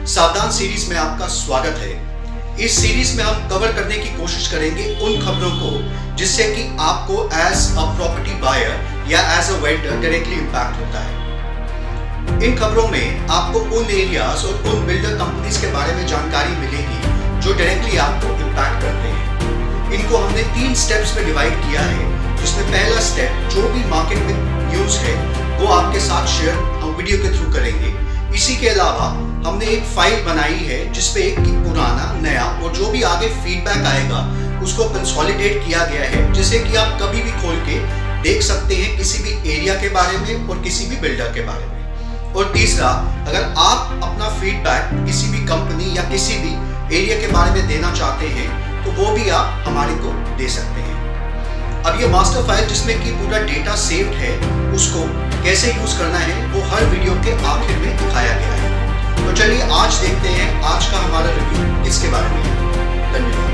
सावधान सीरीज में आपका स्वागत है। इस सीरीज में हम कवर करने की कोशिश करेंगे उन खबरों को जिससे कि आपको एज अ प्रॉपर्टी बायर या as a vendor directly impact होता है। इन खबरों में आपको उन एरियाज और उन बिल्डर कंपनीज के बारे में जानकारी मिलेगी जो डायरेक्टली आपको इंपैक्ट करते हैं। इनको हमने 3 स्टेप्स में डिवाइड किया है, जिसमें पहला स्टेप जो भी मार्केट में न्यूज है वो आपके साथ शेयर हम वीडियो के थ्रू करेंगे। इसी के अलावा हमने एक फाइल बनाई है जिसपे एक पुराना, नया और जो भी आगे फीडबैक आएगा उसको कंसोलिडेट किया गया है, जिसे कि आप कभी भी खोल के देख सकते हैं किसी भी एरिया के बारे में और किसी भी बिल्डर के बारे में। और तीसरा, अगर आप अपना फीडबैक किसी भी कंपनी या किसी भी एरिया के बारे में देना चाहते हैं तो वो भी आप हमारे को दे सकते हैं। अब ये मास्टर फाइल जिसमें कि पूरा डेटा सेव्ड है, उसको कैसे यूज करना है वो हर वीडियो के आखिर में दिखाया गया है। तो चलिए आज देखते हैं आज का हमारा रिव्यू इसके बारे में। धन्यवाद।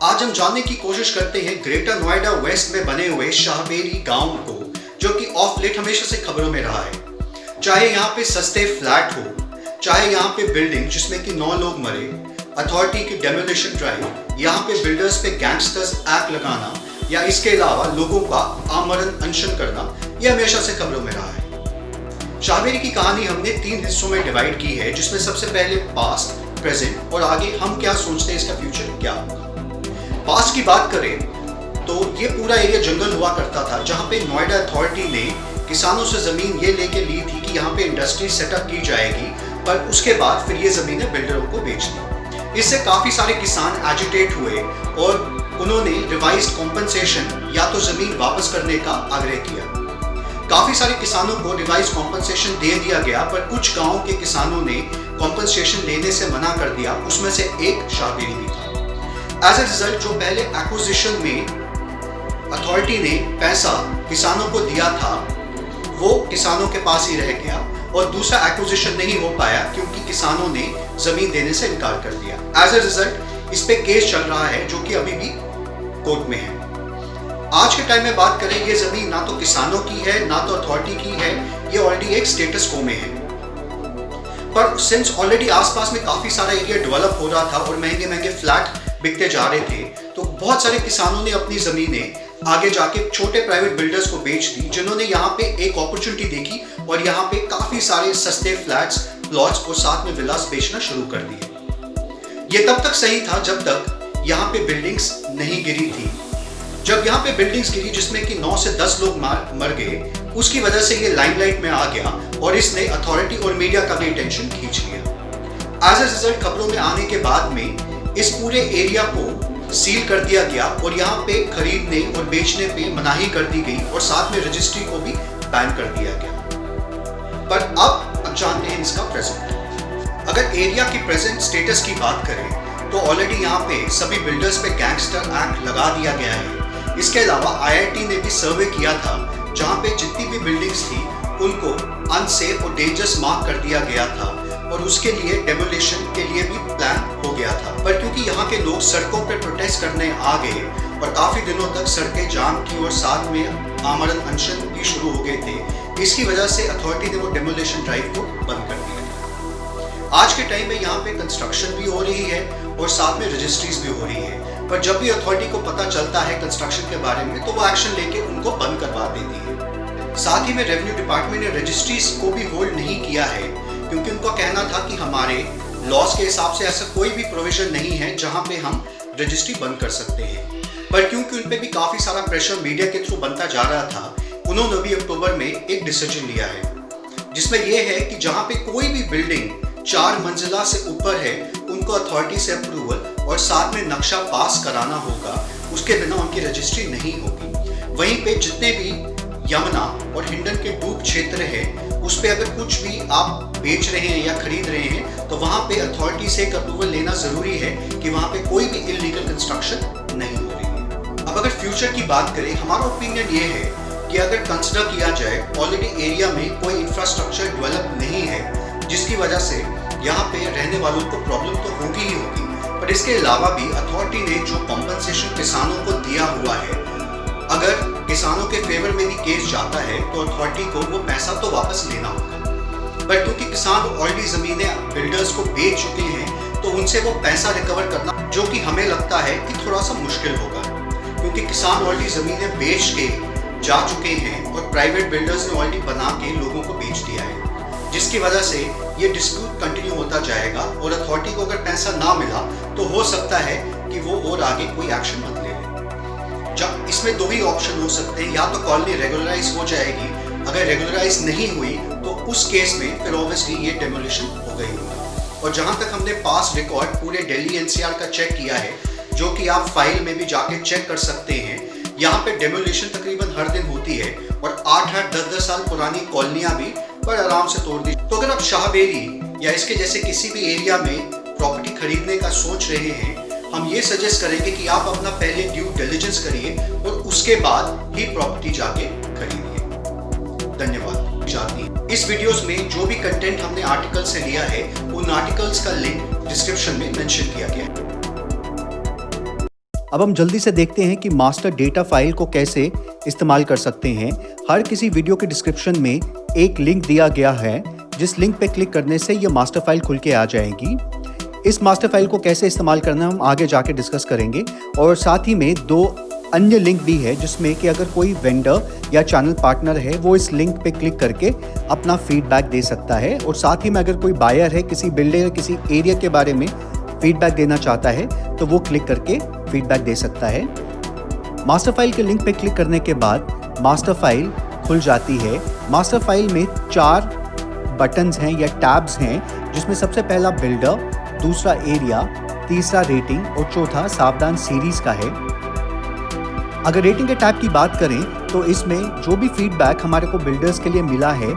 आज हम जानने की कोशिश करते हैं ग्रेटर नोएडा वेस्ट में बने हुए शाहबेरी गांव को, जो कि ऑफ लेट हमेशा से खबरों में रहा है। चाहे यहाँ पे सस्ते फ्लैट हो, चाहे यहाँ पे बिल्डिंग जिसमें कि 9 लोग मरे, अथॉरिटी की डेमोलिशन ड्राइव, यहाँ पे बिल्डर्स पे गैंगस्टर्स एक्ट लगाना या इसके अलावा लोगों का आमरण अनशन करना, ये हमेशा से खबरों में रहा है। शाहबेरी की कहानी हमने 3 हिस्सों में डिवाइड की है, जिसमें सबसे पहले पास्ट, प्रेजेंट और आगे हम क्या सोचते हैं इसका फ्यूचर क्या होगा। पास्ट की बात करें तो ये पूरा एरिया जंगल हुआ करता था, जहाँ पे नोएडा अथॉरिटी ने किसानों से जमीन ये लेके ली थी कि यहाँ पे इंडस्ट्री सेटअप की जाएगी, पर उसके बाद फिर ये जमीनें बिल्डरों को बेच दी। इससे काफी सारे किसान एजिटेट हुए और उन्होंने रिवाइज्ड कॉम्पनसेशन या तो जमीन वापस करने का आग्रह किया। काफी सारे किसानों को रिवाइज्ड कॉम्पनसेशन दे दिया गया, पर कुछ गांवों के किसानों ने कॉम्पनसेशन लेने से मना कर दिया, उसमें से एक शाहबेरी भी था। एज ए रिजल्ट जो पहले एक्विजिशन में अथॉरिटी ने पैसा किसानों को दिया था वो किसानों के पास ही रह गया और दूसरा एक्विजिशन नहीं हो पाया क्योंकि किसानों ने जमीन देने से इनकार कर दिया। एज ए रिजल्ट इस पे केस चल रहा है जो कि अभी भी कोर्ट में है। आज के टाइम में बात करें, ये जमीन ना तो किसानों की है ना तो अथॉरिटी की है, ये ऑलरेडी एक स्टेटस को में है। पर सिंस ऑलरेडी आसपास में काफी सारा एरिया डेवलप हो रहा था और महंगे महंगे फ्लैट बिकते जा रहे थे, तो बहुत सारे किसानों ने अपनी जमीनें आगे जाके छोटे प्राइवेट बिल्डर्स को बेच दी, जिन्होंने यहाँ पे एक अपॉर्चुनिटी देखी और यहाँ पे काफी सारे सस्ते फ्लैट्स, प्लॉट्स और साथ में विलास बेचना शुरू कर दिए। ये तब तक सही था जब तक यहाँ पे बिल्डिंग्स नहीं गिरी थी। जब यहाँ पे बिल्डिंग्स गिरी जिसमें कि 9 से 10 लोग मर गए, उसकी वजह से ये लाइमलाइट में आ गया और इसने अथॉरिटी और मीडिया का भी अटेंशन खींच लिया। एज ए रिजल्ट खबरों में आने के बाद में इस पूरे एरिया को सील कर दिया गया और यहाँ पे खरीदने और बेचने पे मनाही कर दी गई और साथ में रजिस्ट्री को भी बैन कर दिया गया। पर अब जानते हैं इसका प्रेजेंट। अगर एरिया की प्रेजेंट स्टेटस की बात करें तो ऑलरेडी यहाँ पे सभी बिल्डर्स पे गैंगस्टर एक्ट लगा दिया गया है। इसके अलावा IIT ने भी सर्वे किया था, जहाँ पे जितनी भी बिल्डिंग्स थी उनको अनसेफ और डेंजरस मार्क कर दिया गया था और उसके लिए डेमोलिशन के लिए भी प्लान हो गया था। पर क्योंकि यहाँ के लोग सड़कों पर प्रोटेस्ट करने आ गए और काफी दिनों तक सड़कें जाम की और साथ में आमरण अनशन भी शुरू हो गए थे, इसकी वजह से अथॉरिटी ने वो डेमोलिशन ड्राइव को बंद कर दिया। आज के टाइम में यहाँ पे कंस्ट्रक्शन भी हो रही है और साथ में रजिस्ट्रीज भी हो रही है, पर जब भी अथॉरिटी को पता चलता है कंस्ट्रक्शन के बारे में तो वो एक्शन लेके उनको बंद करवा देती है। साथ ही में रेवेन्यू डिपार्टमेंट ने रजिस्ट्रीज को भी होल्ड नहीं किया है, क्योंकि उनका कहना था कि हमारे लॉस के हिसाब से ऐसा कोई भी प्रोविजन नहीं है जहां पे हम रजिस्ट्री बंद कर सकते हैं। पर क्योंकि उन पे भी काफी सारा प्रेशर मीडिया के थ्रू बनता जा रहा था, उन्होंने भी अक्टूबर में एक डिसीजन लिया है, जिसमें यह है कि जहां पे कोई भी बिल्डिंग 4 मंजिला से ऊपर है उनको अथॉरिटी से अप्रूवल और साथ में नक्शा पास कराना होगा, उसके बिना उनकी रजिस्ट्री नहीं होगी। वहीं पे जितने भी यमुना और हिंडन के डूब क्षेत्र है उस पे अगर कुछ भी आप बेच रहे हैं या खरीद रहे हैं तो वहां पे अथॉरिटी से एक अप्रूवल लेना जरूरी है कि वहां पे कोई भी इलीगल कंस्ट्रक्शन नहीं हो रही है। अब अगर फ्यूचर की बात करें, हमारा ओपिनियन ये है कि अगर कंसिडर किया जाए ऑलरेडी एरिया में कोई इंफ्रास्ट्रक्चर डेवलप नहीं है, जिसकी वजह से यहाँ पे रहने वालों को प्रॉब्लम तो होगी ही होगी, पर और इसके अलावा भी अथॉरिटी ने जो कॉम्पनसेशन किसानों को दिया हुआ है, अगर किसानों के फेवर में भी केस जाता है तो अथॉरिटी को वो पैसा तो वापस लेना होगा। बट क्योंकि किसान ऑलरेडी जमीनें बिल्डर्स को बेच चुके हैं तो उनसे वो पैसा रिकवर करना, जो कि हमें लगता है कि थोड़ा सा मुश्किल होगा, क्योंकि किसान ऑलरेडी जमीनें बेच के जा चुके हैं और प्राइवेट बिल्डर्स ने ऑलरेडी बना के लोगों को बेच दिया है, जिसकी वजह से ये डिस्प्यूट कंटिन्यू होता जाएगा और अथॉरिटी को अगर पैसा ना मिला तो हो सकता है कि वो और आगे कोई एक्शन मत ले ले। जब इसमें दो ही ऑप्शन हो सकते हैं, या तो कॉलोनी रेगुलराइज हो जाएगी, अगर रेगुलराइज नहीं हुई तो उस केस में फिर ऑब्वियसली ये डेमोलिशन हो गई होगी। और जहां तक हमने पास रिकॉर्ड पूरे दिल्ली एनसीआर का चेक किया है, जो कि आप फाइल में भी जाके चेक कर सकते हैं, यहाँ पे डेमोलिशन तकरीबन हर दिन होती है और 8-8, 10-10 साल पुरानी कॉलोनियां भी बड़े आराम से तोड़ दी। तो अगर आप शाहबेरी या इसके जैसे किसी भी एरिया में प्रॉपर्टी खरीदने का सोच रहे हैं, हम ये सजेस्ट करेंगे कि आप अपना पहले ड्यू डिलिजेंस करिए और उसके बाद ही प्रॉपर्टी जाके खरीदिए। धन्यवाद। जाती है इस वीडियोस में जो भी कंटेंट हमने आर्टिकल से लिया है, उन आर्टिकल्स का लिंक डिस्क्रिप्शन में मेंशन किया गया है। अब हम जल्दी से देखते हैं कि मास्टर डेटा फाइल को कैसे इस्तेमाल कर सकते हैं। हर किसी वीडियो के डिस्क्रिप्शन में एक लिंक दिया गया है, जिस लिंक पे क्लिक करने से ये मास्टर फाइल खुल के आ जाएगी। इस मास्टर फाइल को कैसे इस्तेमाल करना हम आगे जाके डिस्कस करेंगे, और साथ ही में 2 अन्य लिंक भी है, जिसमें कि अगर कोई वेंडर या चैनल पार्टनर है वो इस लिंक पे क्लिक करके अपना फीडबैक दे सकता है, और साथ ही में अगर कोई बायर है किसी बिल्डिंग या किसी एरिया के बारे में फीडबैक देना चाहता है तो वो क्लिक करके फीडबैक दे सकता है। मास्टर फाइल के लिंक पे क्लिक करने के बाद मास्टर फाइल खुल जाती है। मास्टर फाइल में 4 बटन्स हैं या टैब्स हैं, जिसमें सबसे पहला बिल्डर, दूसरा एरिया, तीसरा रेटिंग और चौथा सावधान सीरीज का है। अगर रेटिंग के टैब की बात करें तो इसमें जो भी फीडबैक हमारे को बिल्डर्स के लिए मिला है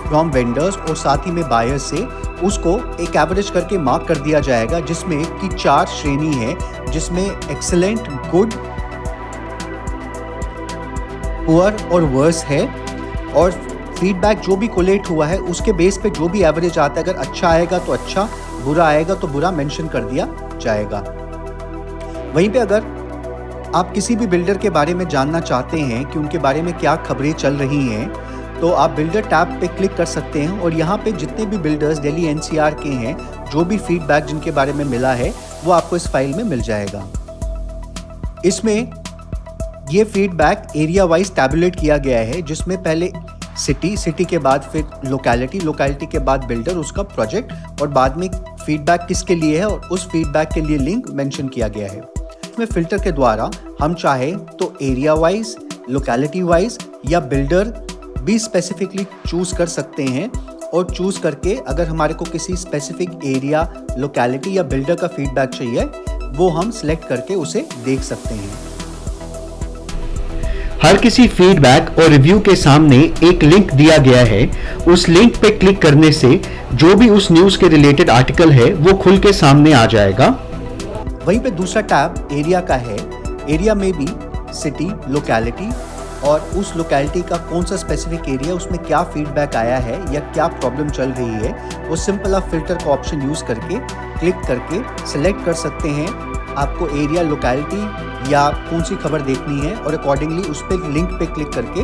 फ्रॉम वेंडर्स और साथ ही में बायर्स से, उसको एक एवरेज करके मार्क कर दिया जाएगा, जिसमें कि 4 श्रेणी है, जिसमें एक्सीलेंट, गुड, पुअर और वर्स है। और फीडबैक जो भी कोलेट हुआ है उसके बेस पे जो भी एवरेज आता है, अगर अच्छा आएगा तो अच्छा, बुरा आएगा तो बुरा मेंशन कर दिया जाएगा। वहीं पे अगर आप किसी भी बिल्डर के बारे में जानना चाहते हैं कि उनके बारे में क्या खबरें चल रही हैं, तो आप बिल्डर टैब पे क्लिक कर सकते हैं और यहाँ पे जितने भी बिल्डर्स दिल्ली एनसीआर के हैं, जो भी फीडबैक जिनके बारे में मिला है वो आपको इस फाइल में मिल जाएगा। इसमें ये फीडबैक एरिया वाइज टैबुलेट किया गया है, जिसमें पहले सिटी के बाद फिर लोकेलिटी के बाद बिल्डर, उसका प्रोजेक्ट और बाद में फीडबैक किसके लिए है और उस फीडबैक के लिए लिंक मेंशन किया गया है। इसमें फिल्टर के द्वारा हम चाहे तो एरिया वाइज, लोकेलिटी वाइज या बिल्डर भी स्पेसिफिकली चूज कर सकते हैं, और चूज करके अगर हमारे को किसी स्पेसिफिक एरिया, लोकेलिटी या बिल्डर का फीडबैक चाहिए वो हम सिलेक्ट करके उसे देख सकते हैं। हर किसी फीडबैक और रिव्यू के सामने एक लिंक दिया गया है। उस लिंक पे क्लिक करने से जो भी उस न्यूज के रिलेटेड आर्टिकल है वो खुल के सामने आ जाएगा। वहीं पे दूसरा टैब एरिया का है। एरिया में भी सिटी, लोकेलिटी और उस लोकेलिटी का कौन सा स्पेसिफिक एरिया, उसमें क्या फीडबैक आया है या क्या प्रॉब्लम चल रही है, वो सिंपल आप फिल्टर का ऑप्शन यूज करके क्लिक करके सिलेक्ट कर सकते हैं आपको एरिया, लोकेलिटी या कौन सी खबर देखनी है, और अकॉर्डिंगली उस पर लिंक पे क्लिक करके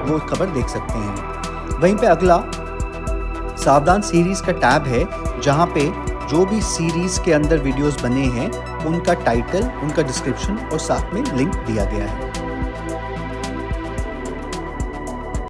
वो खबर देख सकते हैं। वहीं पे अगला सावधान सीरीज का टैब है, जहां पे जो भी सीरीज के अंदर वीडियोस बने हैं उनका टाइटल, उनका डिस्क्रिप्शन और साथ में लिंक दिया गया है।